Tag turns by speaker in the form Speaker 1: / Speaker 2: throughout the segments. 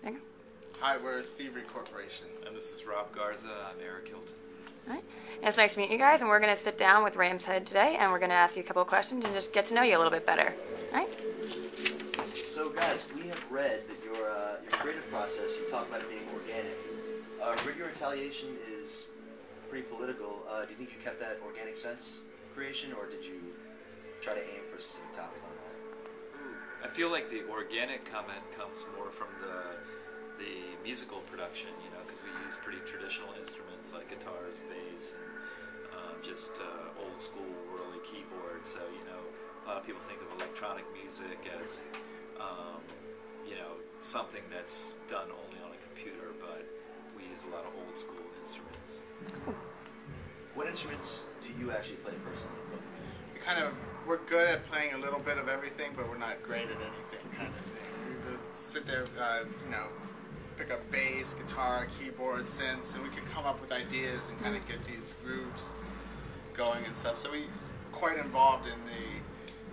Speaker 1: Thank you.
Speaker 2: Hi, we're Thievery Corporation.
Speaker 3: And this is Rob Garza. I'm Eric Hilton.
Speaker 1: All right. And it's nice to meet you guys, and we're going to sit down with Ram's Head today, and we're going to ask you a couple of questions and just get to know you a little bit better. All right?
Speaker 4: So, guys, we have read that your creative process, you talk about it being organic. Radio Retaliation is pretty political. Do you think you kept that organic sense creation, or did you try to aim for a specific topic on that?
Speaker 3: I feel like the organic comment comes more from the musical production, you know, because we use pretty traditional instruments like guitars, bass, and just old school whirly keyboards. So, you know, a lot of people think of electronic music as, you know, something that's done only on a computer, but we use a lot of old school instruments.
Speaker 4: What instruments do you actually play personally?
Speaker 2: We're good at playing a little bit of everything, but we're not great at anything kind of thing. We would sit there, you know, pick up bass, guitar, keyboard, synths, and we could come up with ideas and kind of get these grooves going and stuff. So we're quite involved in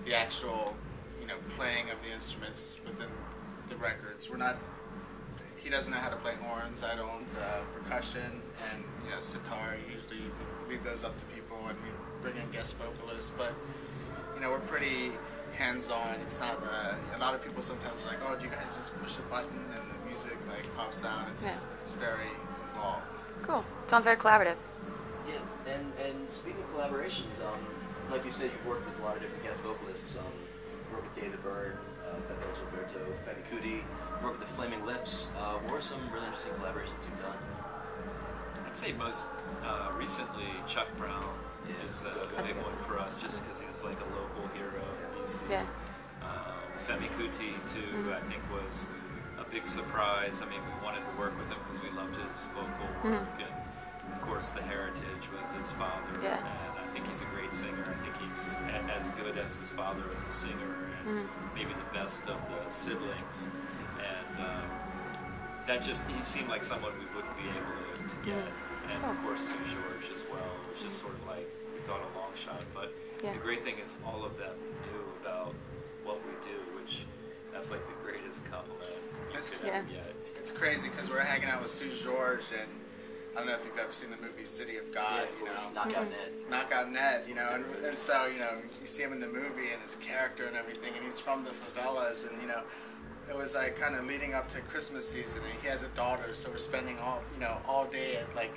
Speaker 2: the actual, you know, playing of the instruments within the records. We're not. He doesn't know how to play horns. I don't. Percussion and, you know, sitar. Usually we leave those up to people, and we bring in guest vocalists. But, you know, we're pretty hands-on. It's not. A lot of people sometimes are like, "Oh, do you guys just push a button and the music like pops out?" It's very involved.
Speaker 1: Cool. Sounds very collaborative.
Speaker 4: Yeah, and speaking of collaborations, like you said, you've worked with a lot of different guest vocalists. You worked with David Byrne, Pepe Gilberto, Femi Kuti. You worked with the Flaming Lips. What are some really interesting collaborations you've done?
Speaker 3: I'd say most recently Chuck Brown is the big one for us, just because he's like a local hero in DC.
Speaker 1: Yeah.
Speaker 3: Femi Kuti too, I think, was a big surprise. I mean, we wanted to work with him because we loved his vocal work and, of course, the heritage with his father.
Speaker 1: Yeah.
Speaker 3: And I think he's a great singer. I think he's as good as his father as a singer, and maybe the best of the siblings. And that just, he seemed like someone we wouldn't be able to get. And of course, Sue George as well. It was just sort of like, we thought a long shot. But the great thing is all of them knew about what we do, which that's like the greatest compliment you could ever get.
Speaker 2: It's crazy because we're hanging out with Sue George, and I don't know if you've ever seen the movie City of God.
Speaker 4: Yeah,
Speaker 2: you know,
Speaker 4: Knockout Ned.
Speaker 2: Knockout Ned, you know, and so, you know, you see him in the movie and his character and everything, and he's from the favelas, and, you know, it was like kind of leading up to Christmas season, and he has a daughter, so we're spending all day at like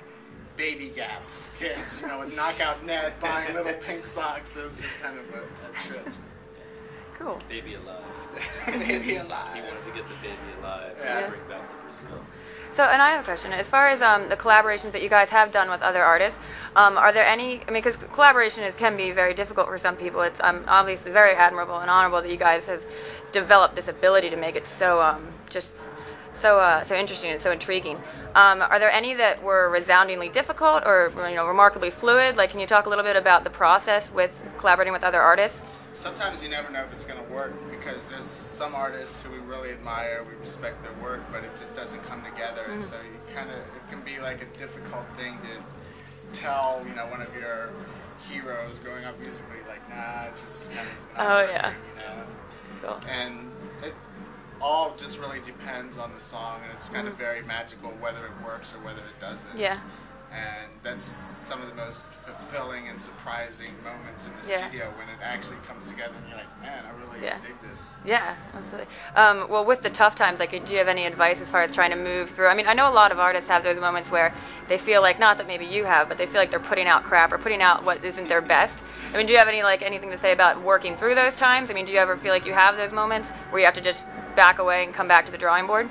Speaker 2: Baby Gap kids, you know, with Knockout Ned buying little pink socks. It was just kind of a trip.
Speaker 1: Cool.
Speaker 3: Baby Alive.
Speaker 2: Baby Alive.
Speaker 3: He wanted to get the Baby Alive
Speaker 2: and
Speaker 3: bring back to Brazil.
Speaker 1: So, and I have a question. As far as the collaborations that you guys have done with other artists, are there any, I mean, because collaboration can be very difficult for some people. It's obviously very admirable and honorable that you guys have developed this ability to make it so, so interesting and so intriguing. Are there any that were resoundingly difficult or, you know, remarkably fluid? Like, can you talk a little bit about the process with collaborating with other artists?
Speaker 2: Sometimes you never know if it's going to work because there's some artists who we really admire, we respect their work, but it just doesn't come together. And so you kind of, it can be like a difficult thing to tell, you know, one of your heroes growing up musically, like, nah, it just kind of not working, you know.
Speaker 1: Cool.
Speaker 2: And it all just really depends on the song, and it's kind of very magical whether it works or whether it doesn't.
Speaker 1: Yeah.
Speaker 2: And that's some of the most fulfilling and surprising moments in the studio when it actually comes together and you're like, man, I really dig this.
Speaker 1: Yeah, absolutely. Well, with the tough times, like, do you have any advice as far as trying to move through? I mean, I know a lot of artists have those moments where they feel like, not that maybe you have, but they feel like they're putting out crap or putting out what isn't their best. I mean, do you have anything to say about working through those times? I mean, do you ever feel like you have those moments where you have to just back away and come back to the drawing board?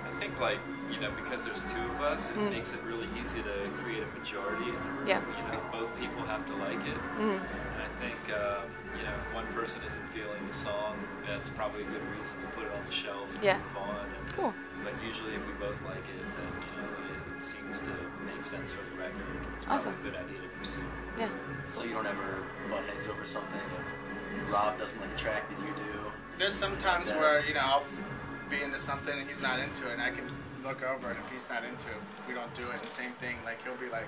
Speaker 3: I think, like, you know, because there's two of us, it makes it really easy to create a majority.
Speaker 1: Yeah.
Speaker 3: You know, both people have to like it. And I think, you know, if one person isn't feeling the song, that's probably a good reason to put it on the shelf and move on. And,
Speaker 1: cool.
Speaker 3: But usually if we both like it, then, you know, it seems to make sense for the record. It's probably a good idea to pursue.
Speaker 1: Yeah.
Speaker 4: So you don't ever butt heads over something if Rob doesn't like a track that you do?
Speaker 2: There's some times where, you know, I'll be into something and he's not into it, and I can look over, and if he's not into it, we don't do it. And same thing, like, he'll be like,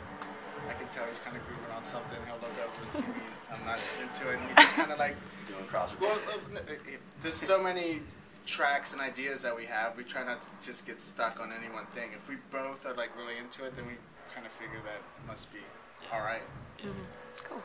Speaker 2: I can tell he's kind of grooving on something, he'll look over and see me, I'm not into it, and we just kind of like
Speaker 4: doing crossword.
Speaker 2: well, there's so many tracks and ideas that we have, we try not to just get stuck on any one thing. If we both are like really into it, then we kind of figure that must be all right.
Speaker 3: Yeah.
Speaker 1: Cool.